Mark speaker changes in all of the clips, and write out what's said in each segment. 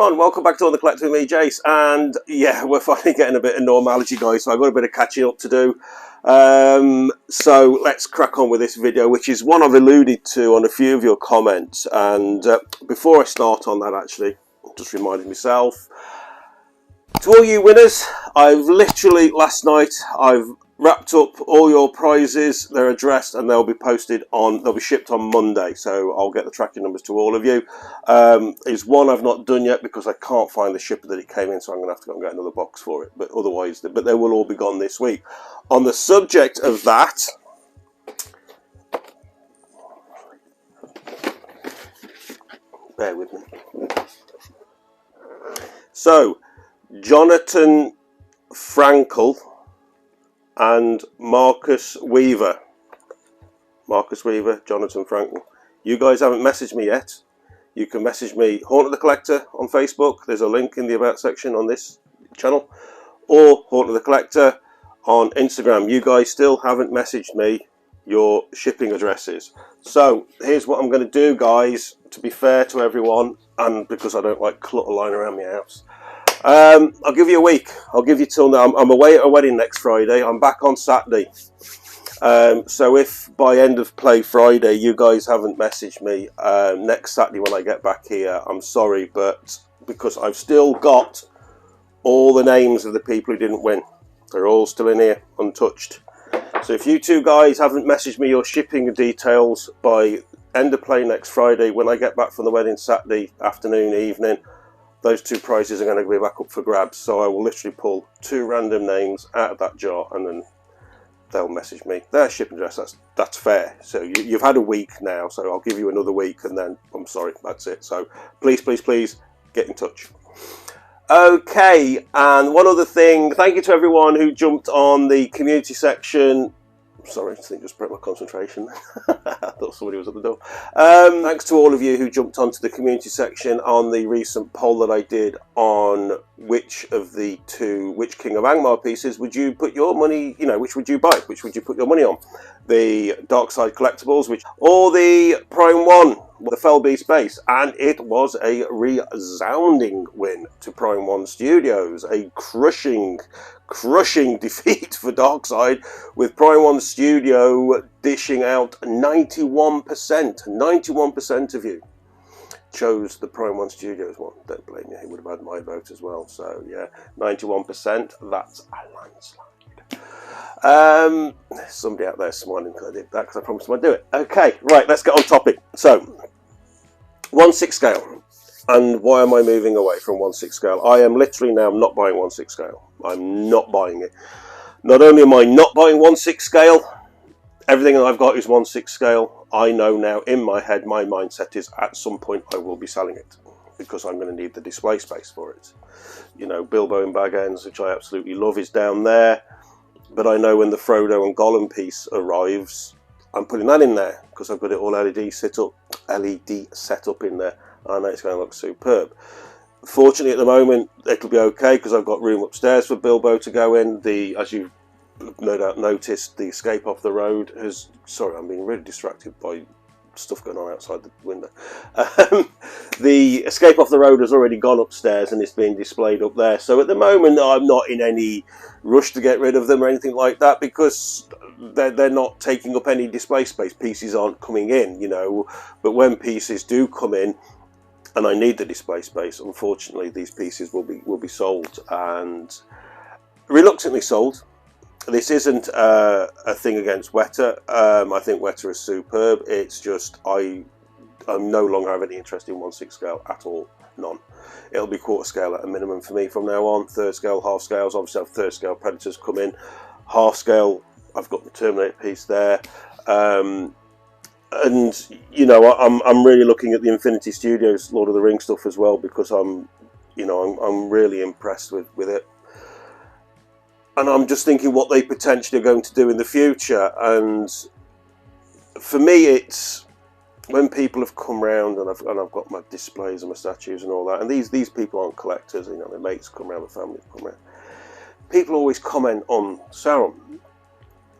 Speaker 1: everyone, welcome back to On The Collector with me, Jace, and yeah, we're finally getting a bit of normality, guys, so I've got a bit of catching up to do. So let's crack on with this video, which is one I've alluded to on a few of your comments. And before I start on that, actually, just reminded myself, to all you winners, I've literally, last night, I've wrapped up all your prizes. They're addressed and they'll be posted on, they'll be shipped on Monday, so I'll get the tracking numbers to all of you. There's one I've not done yet because I can't find the shipper that it came in, so I'm going to have to go and get another box for it, but otherwise, but they will all be gone this week. On the subject of that, bear with me. So, Jonathan Frankel and Marcus Weaver, Jonathan Frankel. You guys haven't messaged me yet. You can message me, Haunt of the Collector on Facebook. There's a link in the About section on this channel. Or Haunt of the Collector on Instagram. You guys still haven't messaged me your shipping addresses. So here's what I'm going to do, guys, to be fair to everyone, and because I don't like clutter lying around my house. I'll give you a week. I'll give you till now. I'm away at a wedding next Friday. I'm back on Saturday. So if by end of play Friday you guys haven't messaged me next Saturday when I get back here, I'm sorry, but because I've still got all the names of the people who didn't win. They're all still in here, untouched. So if you two guys haven't messaged me your shipping details by end of play next Friday when I get back from the wedding Saturday afternoon, evening, those two prizes are going to be back up for grabs. So I will literally pull two random names out of that jar and then they'll message me their shipping address. That's fair. So you've had a week now, so I'll give you another week and then I'm sorry, that's it. So please, please, please get in touch. Okay, and one other thing, thank you to everyone who jumped on the community section. Sorry, I think just broke my concentration. I thought somebody was at the door. Thanks to all of you who jumped onto the community section on the recent poll that I did on which of the which King of Angmar pieces would you put your money, which would you buy? Which would you put your money on? The Dark Side Collectibles, or the Prime 1, the Fell Beast base, and it was a resounding win to Prime 1 Studios. A crushing defeat for Darkside, with Prime 1 Studio dishing out 91% of you chose the Prime 1 Studios one. Don't blame me, he would have had my vote as well. So yeah, 91%, that's a landslide. Somebody out there smiling because I did that, because I promised them I'd do it. Okay, right, let's get on topic. So 1/6 scale. And why am I moving away from 1/6 scale? I am literally now not buying 1/6 scale. I'm not buying it. Not only am I not buying 1/6 scale, everything that I've got is 1/6 scale. I know now in my head, my mindset is at some point I will be selling it because I'm going to need the display space for it. Bilbo in Bag Ends, which I absolutely love, is down there. But I know when the Frodo and Gollum piece arrives, I'm putting that in there because I've got it all LED set up in there. I know it's going to look superb. Fortunately, at the moment, it'll be okay because I've got room upstairs for Bilbo to go in. As you've no doubt noticed, the escape off the road has... Sorry, I'm being really distracted by stuff going on outside the window. The escape off the road has already gone upstairs and it's being displayed up there. So at the moment, I'm not in any rush to get rid of them or anything like that because they're not taking up any display space. Pieces aren't coming in, But when pieces do come in, and I need the display space, unfortunately these pieces will be sold, and reluctantly sold. This isn't a thing against Weta. I think Weta is superb. It's just I no longer have any interest in 1/6 scale at all. None. It'll be quarter scale at a minimum for me from now on. Third scale, half scales. Obviously I have third scale Predators come in. Half scale, I've got the Terminator piece there. And I'm really looking at the Infinity Studios Lord of the Rings stuff as well because I'm really impressed with it, and I'm just thinking what they potentially are going to do in the future. And for me, it's when people have come round and I've got my displays and my statues and all that, and these people aren't collectors, their mates come round, the family come round. People always comment on Sauron.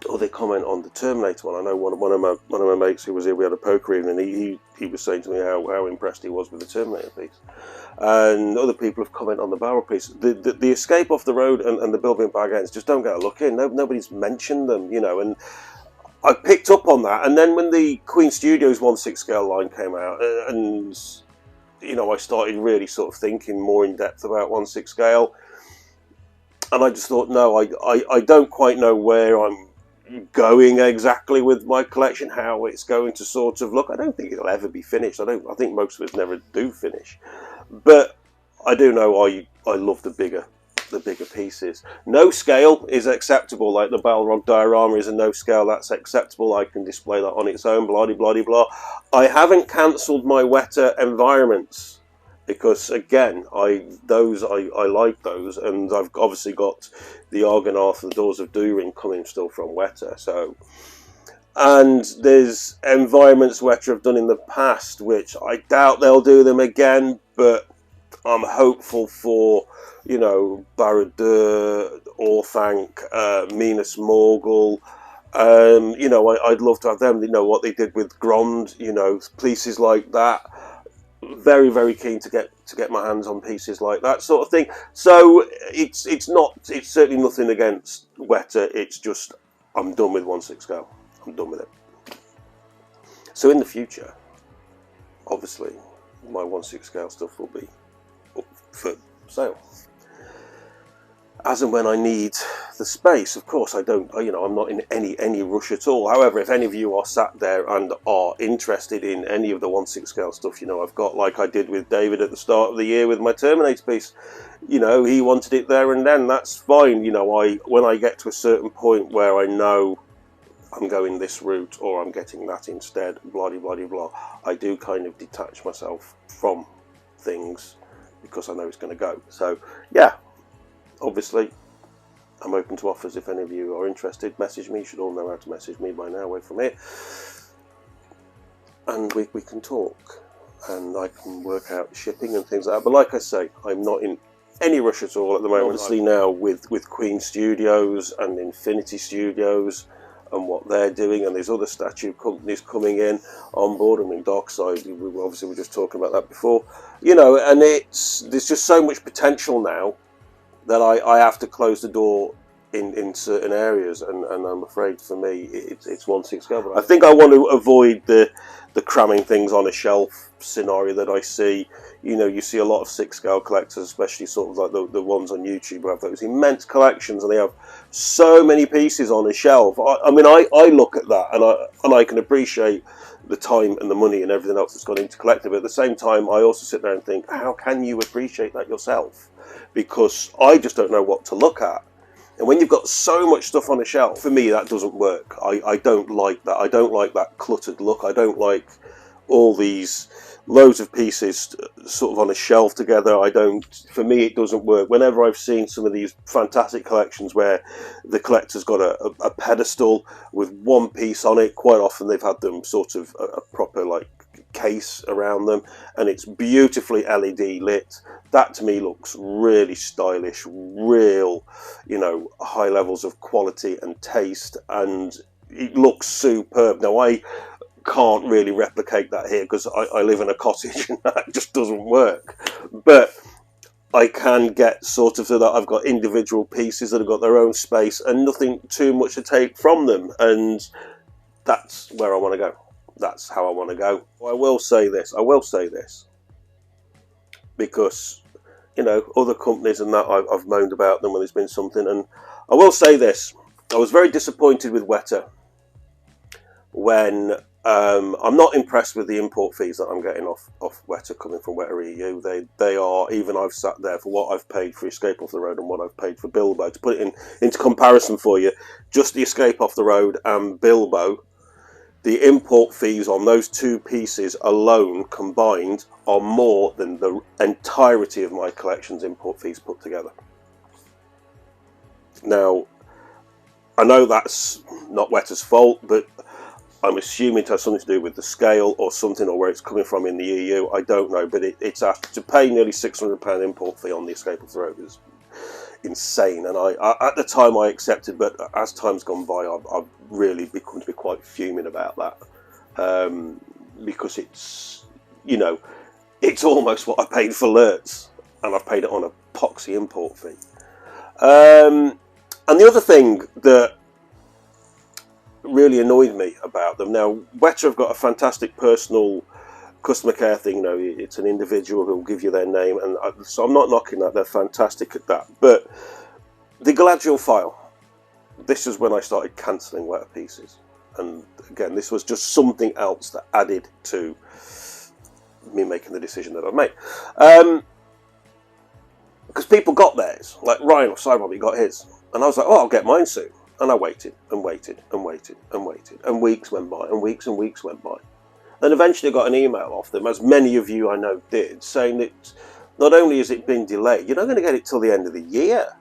Speaker 1: or they comment on the Terminator one. I know one of my mates who was here, we had a poker evening, he was saying to me how impressed he was with the Terminator piece. And other people have commented on the barrel piece. The escape off the road and the building bag ends just don't get a look in. Nobody's mentioned them, you know, and I picked up on that. And then when the Queen Studios 1/6 scale line came out, and you know, I started really sort of thinking more in depth about 1/6 scale, and I just thought, no, I don't quite know where I'm going exactly with my collection, how it's going to sort of look. I don't think it'll ever be finished. I think most of us never do finish, but I do know I love the bigger pieces. No scale is acceptable, like the Balrog diorama is a no scale, that's acceptable. I can display that on its own, blah blah blah blah. I haven't cancelled my Weta environments because again, I like those, and I've obviously got the Argonath, the Doors of Durin coming still from Weta. So, and there's environments Weta have done in the past, which I doubt they'll do them again, but I'm hopeful for, you know, Barad-dûr, Orthanc, Minas Morgul. You know, I'd love to have them. You know what they did with Grond. You know, pieces like that. Very, very keen to get my hands on pieces like that sort of thing. So it's certainly nothing against Weta. It's just I'm done with 1/6 scale. I'm done with it. So in the future, obviously, my 1/6 scale stuff will be up for sale as and when I need the space. Of course, I don't, you know, I'm not in any rush at all. However, if any of you are sat there and are interested in any of the 1/6 scale stuff, you know, I've got, like I did with David at the start of the year with my Terminator piece, you know, he wanted it there and then, that's fine. You know, when I get to a certain point where I know I'm going this route or I'm getting that instead, blah blah blah blah, I do kind of detach myself from things because I know it's going to go. So yeah, obviously I'm open to offers. If any of you are interested, message me. You should all know how to message me by now, away from here, and we can talk and I can work out shipping and things like that. But like I say, I'm not in any rush at all at the moment. Obviously now with Queen Studios and Infinity Studios and what they're doing, and there's other statue companies coming in on board. I mean, Darkside, we obviously were just talking about that before, you know, and there's just so much potential now that I have to close the door in certain areas, and I'm afraid for me it's 1/6 scale. But I think I want to avoid the cramming things on a shelf scenario that I see. You know, you see a lot of 6 scale collectors, especially sort of like the ones on YouTube, who have those immense collections and they have so many pieces on a shelf. I mean, I look at that and I can appreciate the time and the money and everything else that's gone into collecting, but at the same time I also sit there and think, how can you appreciate that yourself? Because I just don't know what to look at. And when you've got so much stuff on a shelf, for me that doesn't work. I don't like that. I don't like that cluttered look. I don't like all these loads of pieces sort of on a shelf together. For me it doesn't work. Whenever I've seen some of these fantastic collections where the collector's got a pedestal with one piece on it, quite often they've had them sort of a proper like case around them and it's beautifully LED lit. That to me looks really stylish, real, you know, high levels of quality and taste, and it looks superb. Now I can't really replicate that here because I live in a cottage and that just doesn't work, but I can get sort of so that I've got individual pieces that have got their own space and nothing too much to take from them, and that's where I want to go. That's how I want to go. I will say this because, you know, other companies and that I've moaned about them when there's been something, and I will say this, I was very disappointed with Weta when I'm not impressed with the import fees that I'm getting off Weta coming from Weta EU. They are, even I've sat there for what I've paid for Escape Off the Road and what I've paid for Bilbo, to put it into comparison for you, just the Escape Off the Road and Bilbo, the import fees on those two pieces alone combined are more than the entirety of my collection's import fees put together. Now, I know that's not Weta's fault, but I'm assuming it has something to do with the scale or something, or where it's coming from in the EU. I don't know, but it's to pay nearly £600 import fee on the Escape of the Road insane. And I at the time I accepted, but as time's gone by, I've really become to be quite fuming about that, because it's, you know, it's almost what I paid for alerts, and I paid it on a poxy import fee. And the other thing that really annoyed me about them, now Weta have got a fantastic personal customer care thing. You know, it's an individual who will give you their name, and so I'm not knocking that, they're fantastic at that. But the Galadriel file, this is when I started cancelling Weta pieces, and again, this was just something else that added to me making the decision that I made. Because people got theirs, like Ryan or Cyberbobby got his, and I was like, oh, I'll get mine soon. And I waited and waited and waited and waited, and weeks went by, and weeks went by. Then eventually I got an email off them, as many of you I know did, saying that not only has it been delayed, you're not going to get it till the end of the year.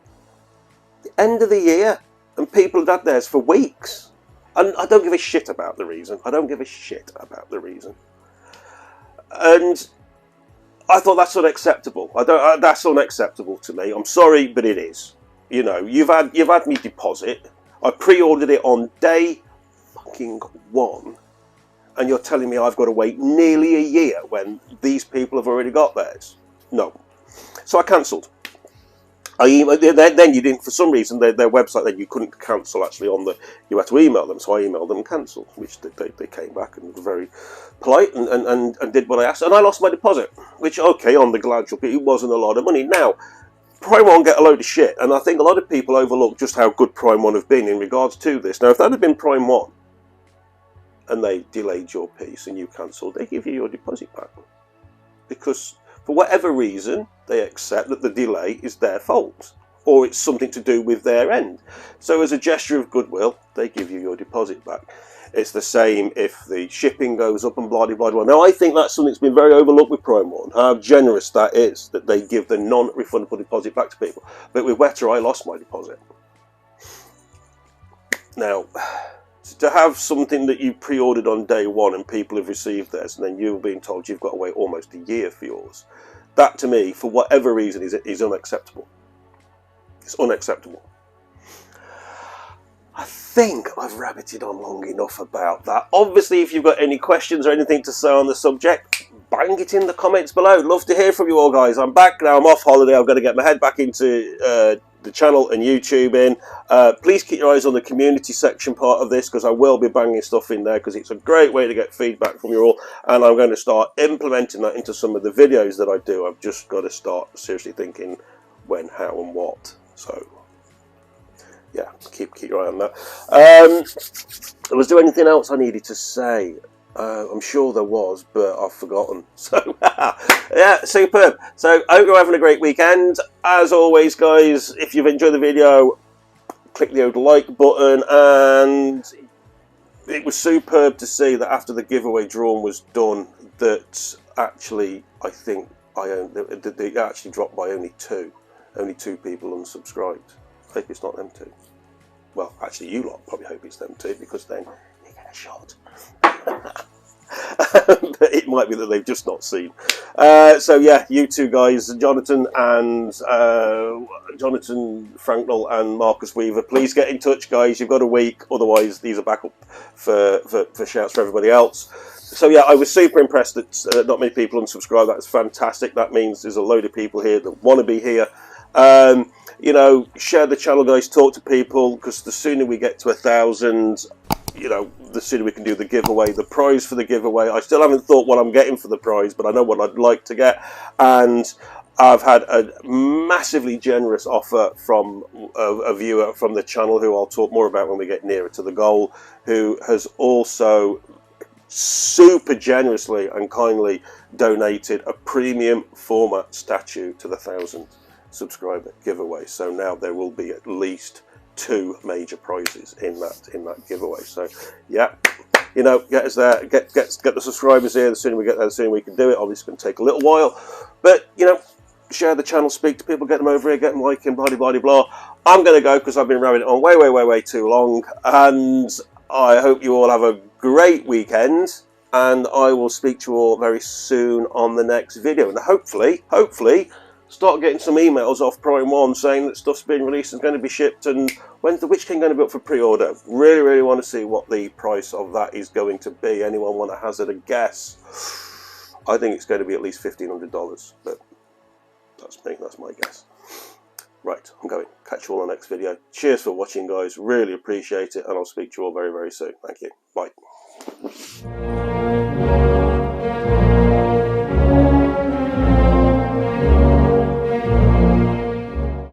Speaker 1: The end of the year. And people had theirs for weeks. And I don't give a shit about the reason. I don't give a shit about the reason. And I thought that's unacceptable. That's unacceptable to me. I'm sorry, but it is. You know, you've had me deposit. I pre-ordered it on day fucking 1, and you're telling me I've got to wait nearly a year when these people have already got theirs. No. So I cancelled. Then you didn't, for some reason, their website, then you couldn't cancel actually on the, you had to email them. So I emailed them and cancelled, which they came back and were very polite and did what I asked. And I lost my deposit, which, okay, on the Galadriel, it wasn't a lot of money. Now, Prime 1 get a load of shit, and I think a lot of people overlook just how good Prime 1 have been in regards to this. Now, if that had been Prime 1, and they delayed your piece and you cancelled, they give you your deposit back. Because, for whatever reason, they accept that the delay is their fault, or it's something to do with their end. So as a gesture of goodwill, they give you your deposit back. It's the same if the shipping goes up and blah, blah, blah. Now, I think that's something that's been very overlooked with Prime 1, how generous that is, that they give the non-refundable deposit back to people. But with Weta, I lost my deposit. Now, to have something that you pre-ordered on day 1 and people have received theirs, and then you're being told you've got to wait almost a year for yours, that to me, for whatever reason, is unacceptable. It's unacceptable. I think I've rabbited on long enough about that. Obviously, if you've got any questions or anything to say on the subject, bang it in the comments below. Love to hear from you all, guys. I'm back now. I'm off holiday. I've got to get my head back into the channel and YouTube in. Please keep your eyes on the community section part of this, because I will be banging stuff in there, because it's a great way to get feedback from you all, and I'm going to start implementing that into some of the videos that I do. I've just got to start seriously thinking when, how and what. So yeah, keep your eye on that. Was there anything else I needed to say? I'm sure there was, but I've forgotten. So, yeah, superb. So, I hope you're having a great weekend. As always, guys, if you've enjoyed the video, click the old like button. And it was superb to see that after the giveaway drawn was done, that actually, I think they actually dropped by only 2. Only 2 people unsubscribed. I hope it's not them 2. Well, actually, you lot probably hope it's them 2, because then you get a shot. But it might be that they've just not seen. So yeah, you 2 guys, Jonathan Franknell and Marcus Weaver, please get in touch, guys. You've got a week, otherwise these are back up for shouts for everybody else. So yeah, I was super impressed that not many people unsubscribed. That's fantastic. That means there's a load of people here that want to be here. You know, share the channel, guys. Talk to people, because the sooner we get to 1,000, you know, the sooner we can do the giveaway. The prize for the giveaway, I still haven't thought what I'm getting for the prize, but I know what I'd like to get. And I've had a massively generous offer from a viewer from the channel, who I'll talk more about when we get nearer to the goal, who has also super generously and kindly donated a premium format statue to the 1,000 subscriber giveaway. So now there will be at least 2 major prizes in that giveaway. So yeah, you know, get us there, get the subscribers here. The sooner we get there, the sooner we can do it. Obviously, it's going to take a little while, but you know, share the channel, speak to people, get them over here, get them liking, blah blah blah. I'm going to go, because I've been rabbiting on way too long, and I hope you all have a great weekend, and I will speak to you all very soon on the next video, and hopefully start getting some emails off Prime 1 saying that stuff's been released and going to be shipped, and when's the Witch King going to be up for pre-order. Really, really want to see what the price of that is going to be. Anyone want to hazard a guess? I think it's going to be at least $1,500, but that's me, that's my guess. Right, I'm going. Catch you all on the next video. Cheers for watching, guys. Really appreciate it, and I'll speak to you all very, very soon. Thank you. Bye.